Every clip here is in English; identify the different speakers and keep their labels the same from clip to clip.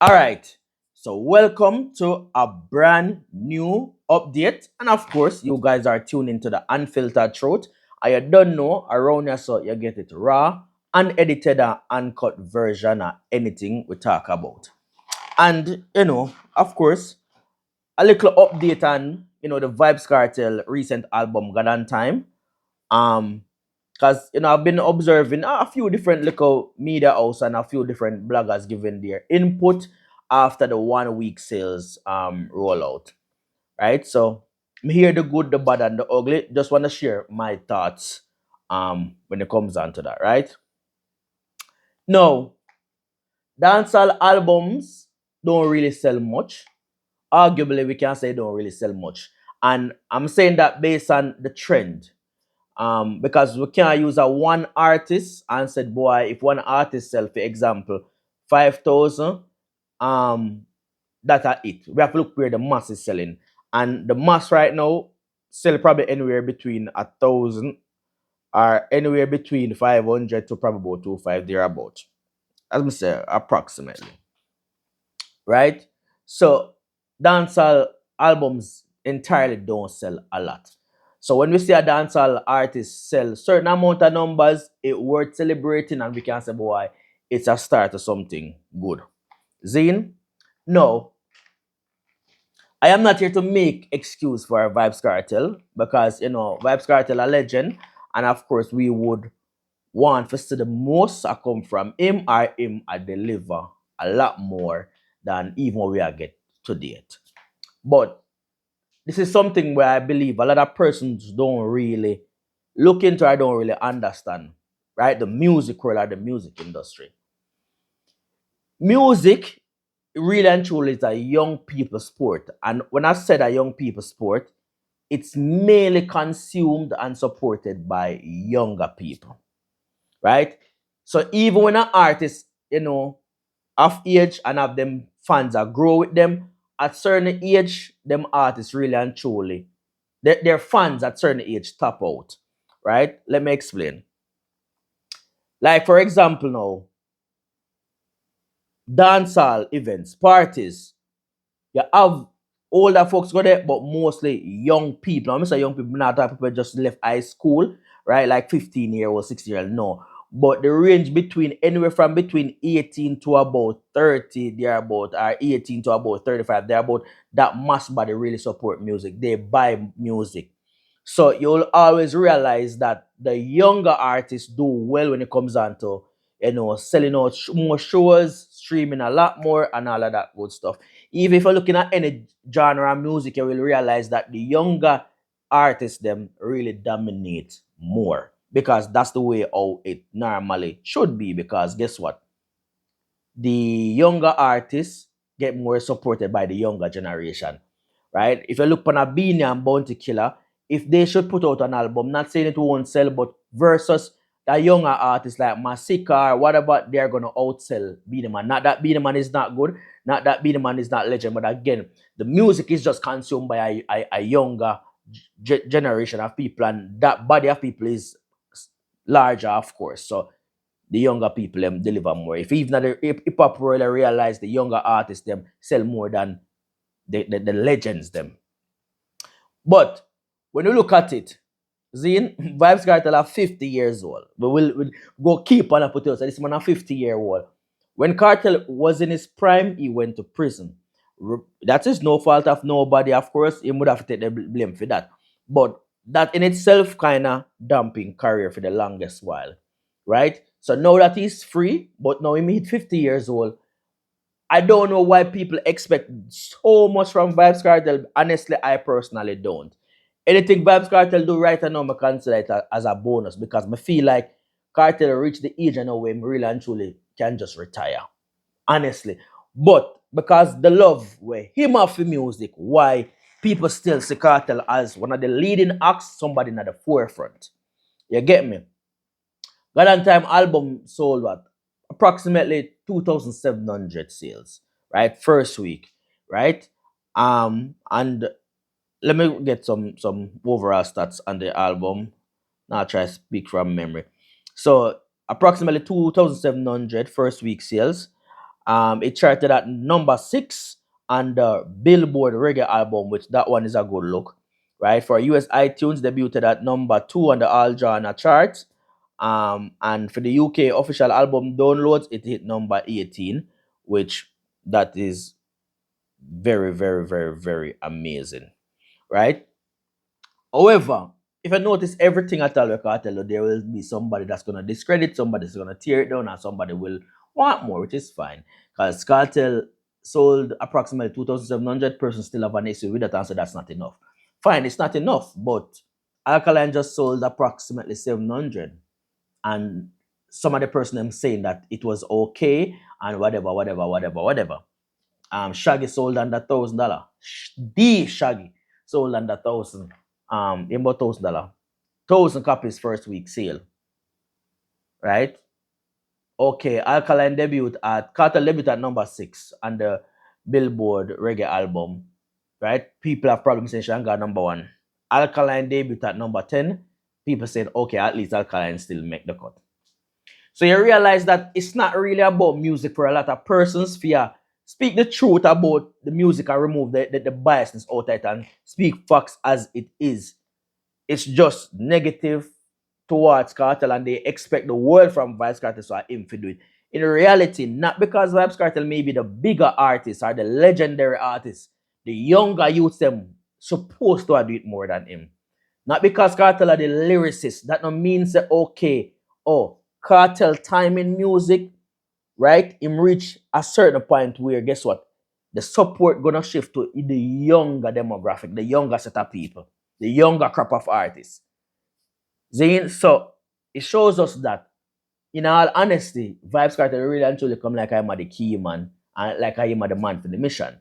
Speaker 1: All right. So, welcome to a brand new update. And of course, you guys are tuned into the Unfiltered Truth. I don't know around here, so you get it raw, unedited, and uncut version of anything we talk about. And, of course, a little update on, the Vibes Cartel recent album, God on Time. Um, because I've been observing a few different little media house and a few different bloggers giving their input after the 1 week sales rollout. Right. So I'm here the good, the bad, and the ugly. Just want to share my thoughts when it comes down to that, right? No, dancehall albums don't really sell much. Arguably, we can say don't really sell much. And I'm saying that based on the trend. Because we can't use a one artist and said, boy, if one artist sell, for example, 5,000, that are it. We have to look where the mass is selling. And the mass right now sell probably anywhere between 1,000 or anywhere between 500 to probably about 2,500 thereabout. As I say, approximately. Right? So dancehall albums entirely don't sell a lot. So when we see a dancehall artist sell certain amount of numbers, it worth celebrating and we can say, boy, it's a start of something good. Zine? No, I am not here to make excuse for Vibes Cartel because Vibes Cartel a legend, and of course we would want to see the most I come from him or him I deliver a lot more than even what we are get to date. But this is something where I believe a lot of persons don't really look into or don't really understand, right? The music world or the music industry. Music really and truly is a young people sport. And when I said a young people sport, it's mainly consumed and supported by younger people, right? So even when an artist, of age and have them fans that grow with them, at certain age, them artists really and truly, their fans at certain age top out, right? Let me explain. Like for example now, dancehall events, parties, you have older folks go there, but mostly young people. I'm say young people, not that people just left high school, right? Like 15-year old, 16-year old, no. But the range between anywhere from between 18 to about 30, they're about, or 18 to about 35, they're about that mass body really support music. They buy music. So you'll always realize that the younger artists do well when it comes on to, selling out more shows, streaming a lot more, and all of that good stuff. Even if you're looking at any genre of music, you will realize that the younger artists them really dominate more because that's the way how it normally should be. Because guess what? The younger artists get more supported by the younger generation, right? If you look on a Beanie and Bounty Killer, if they should put out an album, not saying it won't sell, but versus the younger artists like Masika or whatever, they're gonna outsell Beanie Man. Not that Beanie Man is not good, not that Beanie Man is not legend, but again, the music is just consumed by a younger generation of people, and that body of people is larger, of course. So the younger people them deliver more. If even the hip hop really realize the younger artists them sell more than the legends them. But when you look at it, Zine, Vibes Cartel are 50 years old. But we'll go keep on and put it. So this man a 50-year-old. When Cartel was in his prime, he went to prison. That is no fault of nobody, of course. He would have to take the blame for that. But that in itself kind of dumping career for the longest while. Right? So now that he's free, but now he hit 50 years old, I don't know why people expect so much from Vibes Cartel. Honestly, I personally don't. Anything Vibes Cartel do right now, I consider it as a bonus because I feel like Cartel reach the age now where really and truly can just retire. Honestly. But because the love where him off the music, why people still see Cartel as one of the leading acts, somebody in the forefront. You get me? God Time album sold what? Approximately 2,700 sales, right? First week, right? And let me get some overall stats on the album. Now I try to speak from memory. So approximately 2,700 first week sales. It charted at number 6 on the Billboard Reggae album, which that one is a good look, right? For US iTunes, debuted at number 2 on the All Genre charts. And for the UK official album downloads, it hit number 18, which that is very, very, very, very amazing, right? However, if I notice everything I tell you, Cartel, there will be somebody that's going to discredit, somebody that's going to tear it down, and somebody will want more, which is fine. Because Cartel sold approximately 2,700 persons still have an issue with that answer. That's not enough. Fine, it's not enough, but Alkaline just sold approximately 700. And some of the person them saying that it was okay and whatever, whatever, whatever, whatever. Shaggy sold under $1,000. The Shaggy sold under 1,000. About $1,000. 1,000 copies first week sale. Right? Okay, Alkaline debut at KARTEL debut at number 6 on the Billboard Reggae album. Right? People have problems saying Shanghai number 1. Alkaline debut at number 10. People said, okay, at least Alkaline still make the cut. So you realize that it's not really about music for a lot of persons. For speak the truth about the music and remove the biasness out of it and speak facts as it is. It's just negative towards Cartel and they expect the world from Vybz Cartel so him to do it. In reality, not because Vybz Cartel may be the bigger artist or the legendary artist, the younger youths them supposed to do it more than him. Not because Cartel are the lyricist. That no means that okay, oh, Cartel time in music, right? Him reach a certain point where guess what? The support gonna shift to the younger demographic, the younger set of people, the younger crop of artists. Zane, so it shows us that in all honesty, Vybz Cartel really and truly come like I'm the key man and like I am the man for the mission.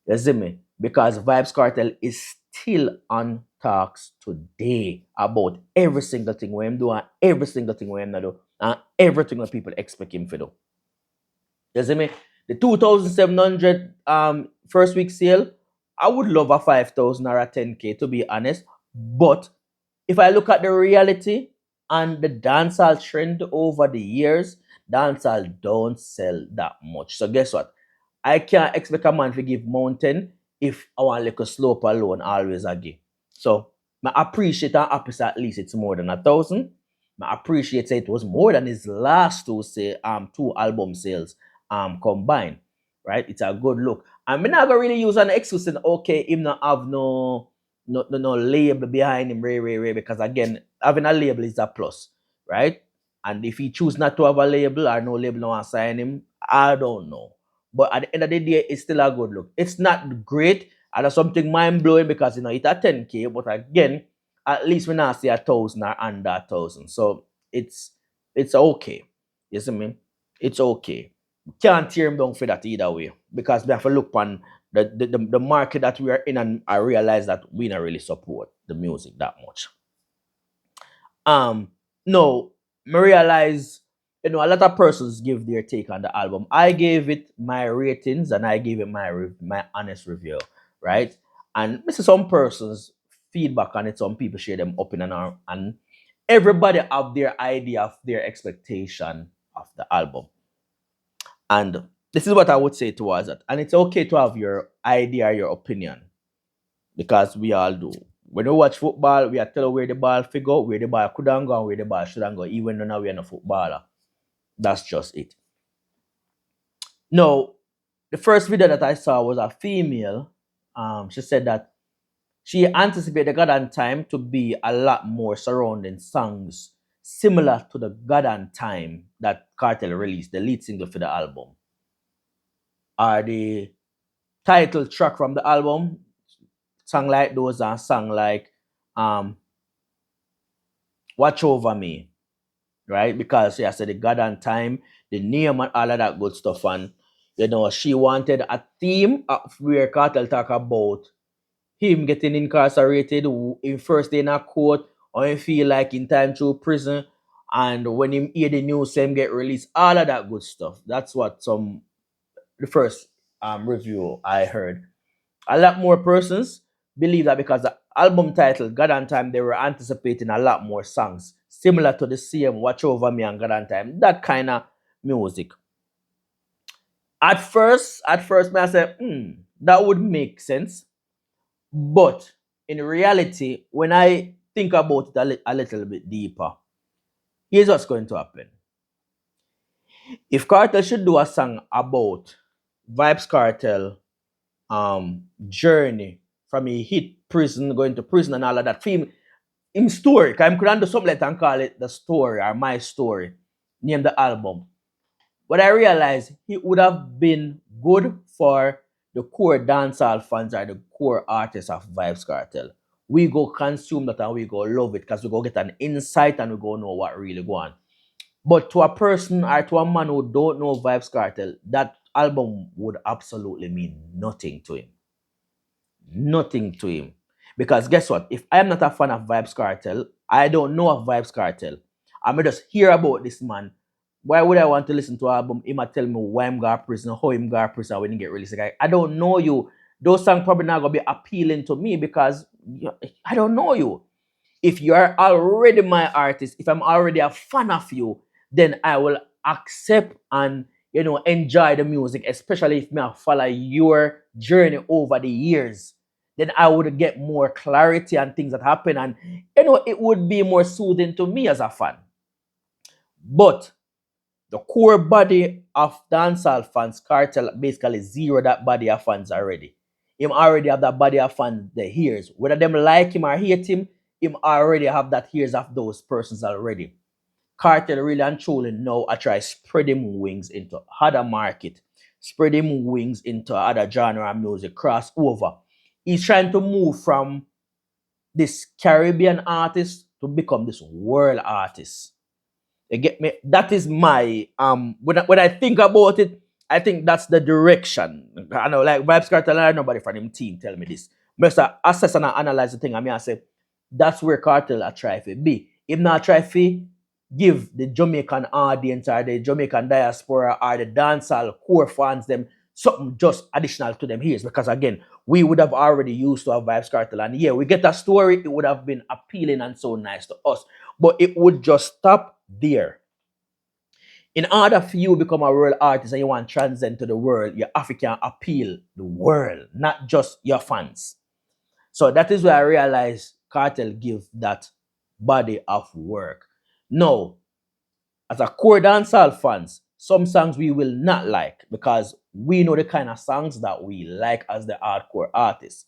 Speaker 1: You see me? Because Vybz Cartel is still on talks today about every single thing we him do and every single thing we him not do and everything that people expect him to do. You see me? The 2,700 first week sale, I would love a 5,000 or a 10K to be honest. But if I look at the reality and the dancehall trend over the years, dancehall don't sell that much. So guess what? I can't expect a man to give mountain if I want like a slope alone always a give. So I appreciate and happy say at least it's more than 1,000. I appreciate say it was more than his last two album sales combined. Right? It's a good look. I'm not gonna really use an excuse and okay, him not have no label behind him, Ray, because again, having a label is a plus, right? And if he choose not to have a label or no label no sign him, I don't know. But at the end of the day, it's still a good look. It's not great, and that's something mind blowing because it's a 10K, but again, at least we not see 1,000 or under 1,000. So it's okay. You see me? It's okay. Can't tear him down for that either way. Because we have to look on the market that we are in and I realize that we don't really support the music that much. No, I realize a lot of persons give their take on the album. I gave it my ratings and I gave it my honest review, right? And this is some persons feedback on it. Some people share them opinion and everybody have their idea of their expectation of the album. And this is what I would say towards it. And it's okay to have your idea, your opinion, because we all do. When we watch football, we are tell where the ball figure, where the ball couldn't go, and where the ball shouldn't go, even though now we are not a footballer. That's just it. No, the first video that I saw was a female. She said that she anticipated the God and Time to be a lot more surrounding songs similar to the God and Time that Cartel released, the lead single for the album. Are the title track from the album, song like those and song like Watch Over Me, right? Because I said the God and Time, the name and all of that good stuff. And she wanted a theme where Cartel talk about him getting incarcerated in first day in a court or he feel like in time through prison and when him hear the news him get released, all of that good stuff. That's what the first review I heard. A lot more persons believe that because the album title God and Time, they were anticipating a lot more songs similar to the same Watch Over Me and God and Time, that kind of music. At first, I said, that would make sense. But in reality, when I think about it a little bit deeper, here's what's going to happen. If Cartel should do a song about Vibes Cartel journey from a hit prison, going to prison and all of that, film in story, because I'm going to do something like that and call it the story or my story, name the album. But I realized it would have been good for the core dancehall fans or the core artists of Vibes Cartel. We go consume that and we go love it because we go get an insight and we go know what really go on. But to a person or to a man who don't know Vibes Cartel, that album would absolutely mean nothing to him. Nothing to him. Because guess what? If I'm not a fan of Vibes Cartel, I don't know of Vibes Cartel. I may just hear about this man. Why would I want to listen to an album? He might tell me why I'm going to prison, how I'm going to prison when he get released. I don't know you. Those songs probably not going to be appealing to me because I don't know you. If you're already my artist, if I'm already a fan of you, then I will accept and enjoy the music, especially if I follow your journey over the years. Then I would get more clarity on things that happen, and it would be more soothing to me as a fan. But the core body of dancehall fans, Cartel basically zero that body of fans already. Him already have that body of fans the hears. Whether them like him or hate him already have that hears of those persons already. Cartel really and truly now I try spread him wings into other market, spread him wings into other genre of music, cross over. He's trying to move from this Caribbean artist to become this world artist. You get me? That is my when I think about it, I think that's the direction. I know like Vibes Cartel, I nobody from him team tell me this. But I assess and I analyze the thing, I mean I say that's where Cartel I try to be. If not try to give the Jamaican audience or the Jamaican diaspora or the dancehall core fans them something just additional to them here. Because again, we would have already used to have Vibes Cartel. And yeah, we get a story, it would have been appealing and so nice to us. But it would just stop there. In order for you to become a world artist and you want to transcend to the world, you have to appeal the world, not just your fans. So that is where I realized Cartel give that body of work. Now, as a core dancehall fans, some songs we will not like because we know the kind of songs that we like as the hardcore artists.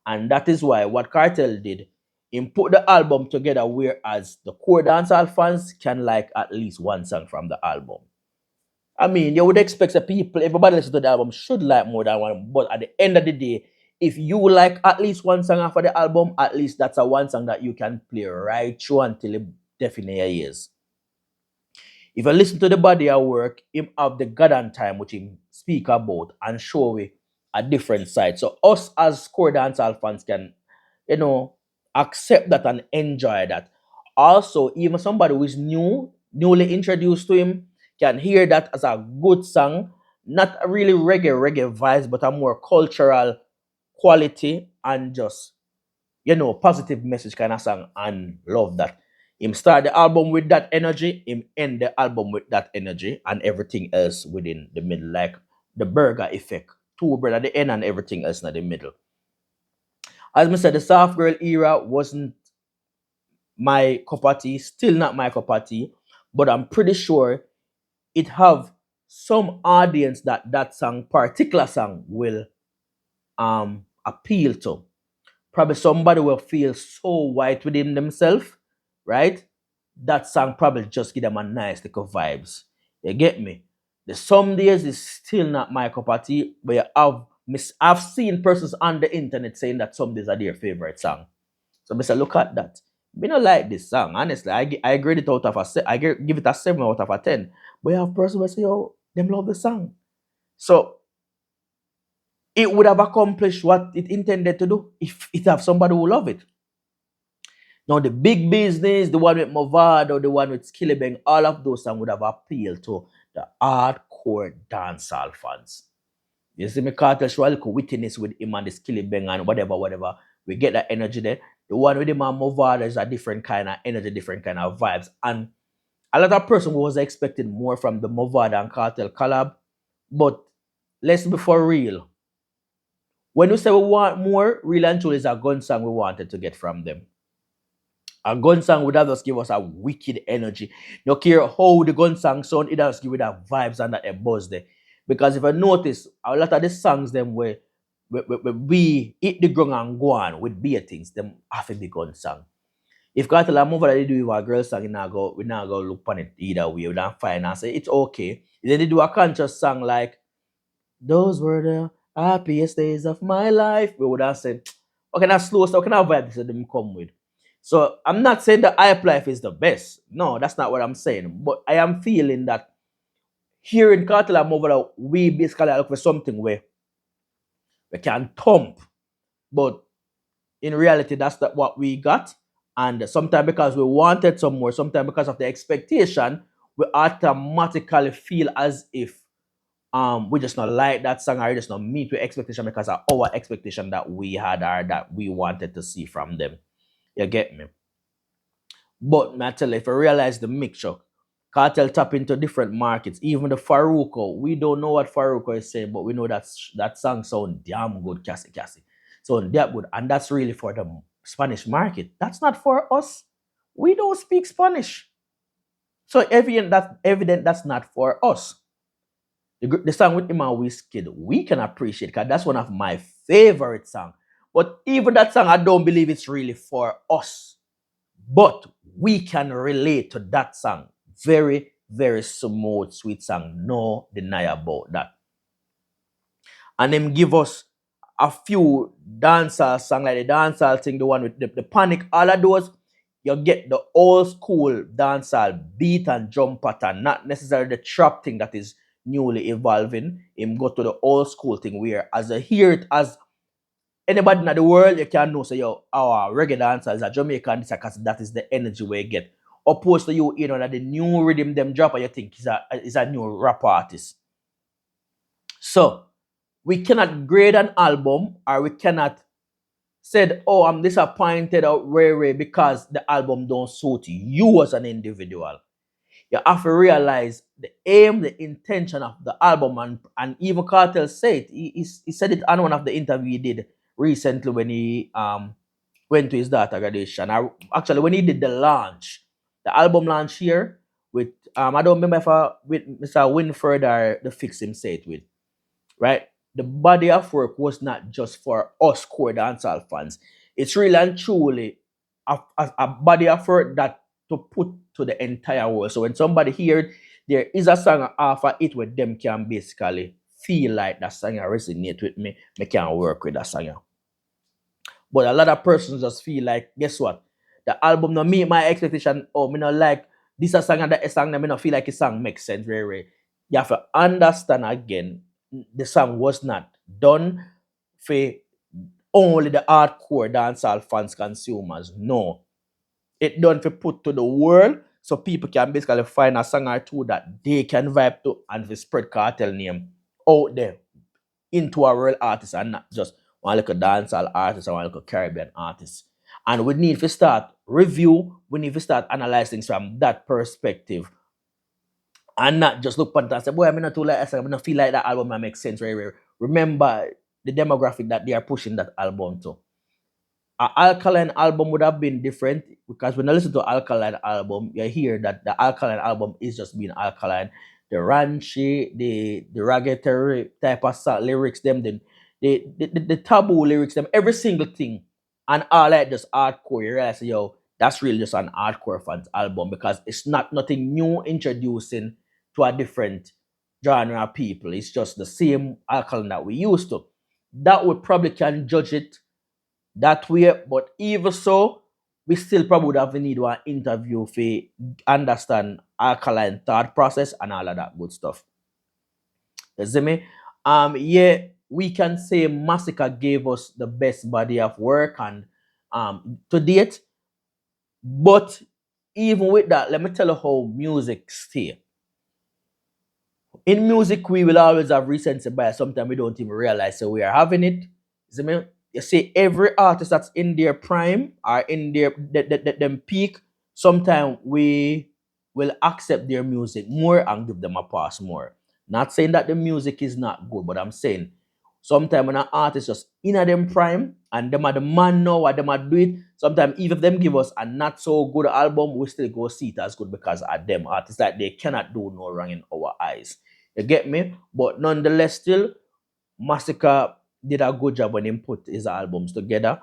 Speaker 1: And that is why what Cartel did, he put the album together whereas the core dancehall fans can like at least one song from the album. I mean, you would expect the people, everybody listening to the album should like more than one, but at the end of the day, if you like at least one song off of the album, at least that's a one song that you can play right through until it definitely is. If you listen to the body of work, him have the God and time which him speak about and show we a different side. So us as core dancehall fans can, you know, accept that and enjoy that. Also, even somebody who is newly introduced to him, can hear that as a good song, not a really reggae vibes, but a more cultural quality and just positive message kind of song and love that. Him start the album with that energy, him end the album with that energy, and everything else within the middle, like the burger effect. Two bread at the end and everything else in the middle. As I said, the soft girl era wasn't my cup of tea, still not my cup of tea, but I'm pretty sure it have some audience that song, particular song, will appeal to. Probably somebody will feel so white within themselves, right? That song probably just give them a nice little vibes. You get me? The some days is still not my cup of tea, but I've seen persons on the internet saying that some days are their favorite song. So I say, look at that. Me not like this song. Honestly, I grade it out of give it a 7 out of a 10. But you have persons who say, oh, them love the song. So it would have accomplished what it intended to do if it have somebody who love it. Now the big business, the one with Movado, the one with Skillibeng, all of those songs would have appealed to the hardcore dancehall fans. You see me Cartel show a little wittiness with him and the Skillibeng and whatever. We get that energy there. The one with him and Movado is a different kind of energy, different kind of vibes. And a lot of person was expecting more from the Movado and Cartel collab, but let's be for real. When we say we want more, real and truly is a gun song we wanted to get from them. A gun song would have just give us a wicked energy. No care how the gun song sound, it does give it that vibes and that buzz there. Because if I notice, a lot of the songs them where we hit the ground and go on with beer things, them have a big gun song. If Cartel and move that they do with a girl song, we now go look on it either way. We don't find and say it's okay. Then they do a conscious song like those were the happiest days of my life. We would have said, okay, that's slow stuff, what kind of vibe that them come with? So I'm not saying the hype life is the best. No, that's not what I'm saying. But I am feeling that here in Cartel and Mobile, we basically look for something where we can thump. But in reality, that's not what we got. And sometimes because we wanted some more, sometimes because of the expectation, we automatically feel as if we just not like that song or just not meet with expectation because of our expectation that we had or that we wanted to see from them. You get me? But naturally, if you realize the mixture, Cartel tap into different markets. Even the Faruko, we don't know what Faruko is saying, but we know that that song sound damn good, Cassie Cassie. So that good, and that's really for the Spanish market. That's not for us. We don't speak Spanish, so evident that's not for us. The song with him and Wizkid, we can appreciate because that's one of my favorite songs. But even that song, I don't believe it's really for us. But we can relate to that song. Very, very smooth, sweet song. No deny about that. And them give us a few dancehall song like the dancehall thing, the one with the panic, all of those, you get the old school dancehall beat and drum pattern, not necessarily the trap thing that is newly evolving. Him go to the old school thing where as I hear it as anybody in the world, you can know say yo, our reggae dancer is a Jamaican because that is the energy we get. Opposed to you know that the new rhythm them drop and you think is a new rap artist. So we cannot grade an album or we cannot said, oh, I'm disappointed or Ray because the album don't suit you as an individual. You have to realize the aim, the intention of the album, and even Cartel said he said it on one of the interview he did recently when he went to his daughter graduation. Actually, when he did the launch, the album launch here with I don't remember if with Mr. Winford or the Fix him say it with, right? The body of work was not just for us core dancehall fans. It's really and truly a body of work that to put to the entire world. So when somebody hear it, there is a song off of it where them can basically feel like that song resonate with me. Me can work with that song. But a lot of persons just feel like, guess what? The album no meet my expectation. Oh, me not like this a song and that a song. Me not feel like a song makes sense. Very. You have to understand again. The song was not done for only the hardcore dancehall fans consumers. No, it done for put to the world so people can basically find a song or two that they can vibe to and we spread Cartel name out there into a real artist and not just one little dancehall artist or one little Caribbean artist. And we need to start review, we need to start analyzing from that perspective and not just look at it and say, boy, I'm not too like that, I'm not feel like that album makes sense very, very. Remember the demographic that they are pushing that album to. An Alkaline album would have been different because when I listen to Alkaline album, you hear that the Alkaline album is just being Alkaline. The ranchy, the raggedy type of lyrics, them, the taboo lyrics, them, every single thing, and all that just hardcore. You realize, yo, that's really just an hardcore fans album because it's not nothing new introducing to a different genre of people. It's just the same Alkaline that we used to. That we probably can judge it that way. But even so, we still probably would have need one interview to understand alkaline thought process and all of that good stuff. You see me? Yeah, we can say Massacre gave us the best body of work and to date. But even with that, let me tell you how music stay. In music, we will always have recency bias. Sometimes we don't even realize so we are having it. See me? You see, every artist that's in their prime or in their them peak, sometimes we will accept their music more and give them a pass more. Not saying that the music is not good, but I'm saying sometimes when an artist just in a them prime and them are the man now or them are do it, sometimes even if them give us a not so good album, we still go see it as good because of them artists that they cannot do no wrong in our eyes. You get me? But nonetheless, still, Massacre did a good job when he put his albums together.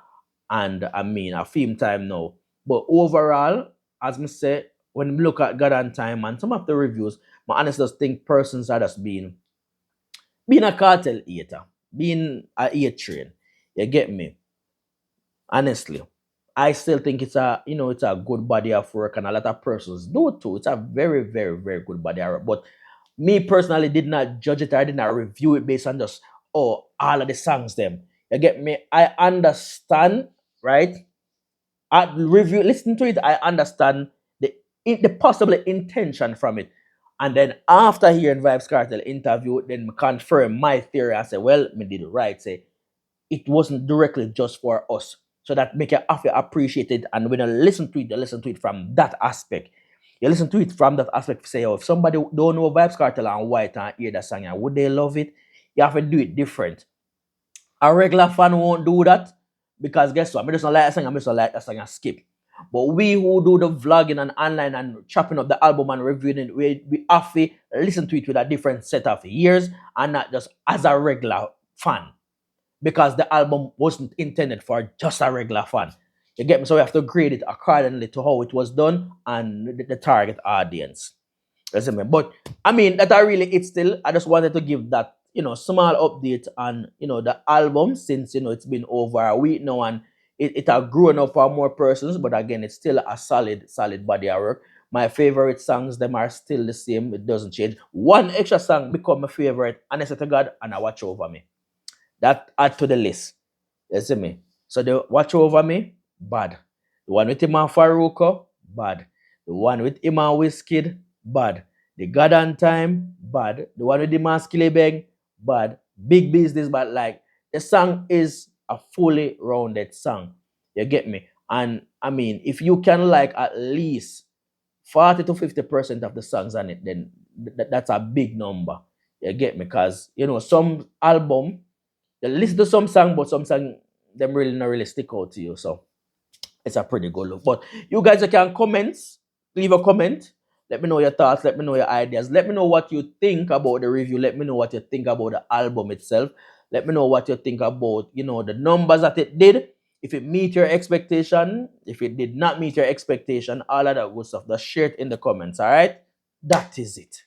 Speaker 1: And I mean, a film time now. But overall, as I say, when we look at God and Time and some of the reviews, my honestly just think persons are just being a cartel hater, being a hate train. You get me? Honestly. I still think it's it's a good body of work and a lot of persons do too. It's a very, very, very good body of work. But me personally did not judge it. I did not review it based on just all of the songs them. You get me? I understand, right? I review, listen to it. I understand the possible intention from it, and then after hearing Vibes Cartel interview, then me confirm my theory. I say, well, me did it right. Say it wasn't directly just for us, so that make you have to appreciate it. And when you listen to it, you listen to it from that aspect. You listen to it from that aspect. Say, oh, if somebody don't know Vibes Cartel and White and hear that song, would they love it? You have to do it different. A regular fan won't do that because guess what? I just don't like a song, I just don't like a song and skip. But we who do the vlogging and online and chopping up the album and reviewing it, we have to listen to it with a different set of ears and not just as a regular fan. Because the album wasn't intended for just a regular fan. You get me? So we have to grade it accordingly to how it was done and the target audience. Resume. But I mean that I really it's still I just wanted to give that small update on the album since it's been over a week now and it has grown up for more persons, but again it's still a solid body of work. My favorite songs them are still the same, it doesn't change. One extra song become my favorite, and I said to God and I watch over me. That add to the list. You see me? So the Watch Over Me, bad. The one with him and Faruko, bad. The one with him and Wizkid, bad. The God and Time, bad. The one with him and Skillibeng, bad. Big Business, but like the song is a fully rounded song. You get me? And I mean, if you can like at least 40 to 50% of the songs on it, then that's a big number. You get me? Because some album you listen to some song, but some song them really not really stick out to you. So it's a pretty good look. But you guys you can comment, leave a comment. Let me know your thoughts. Let me know your ideas. Let me know what you think about the review. Let me know what you think about the album itself. Let me know what you think about the numbers that it did. If it meet your expectation, if it did not meet your expectation, all of that good stuff. Just share it in the comments. All right, that is it.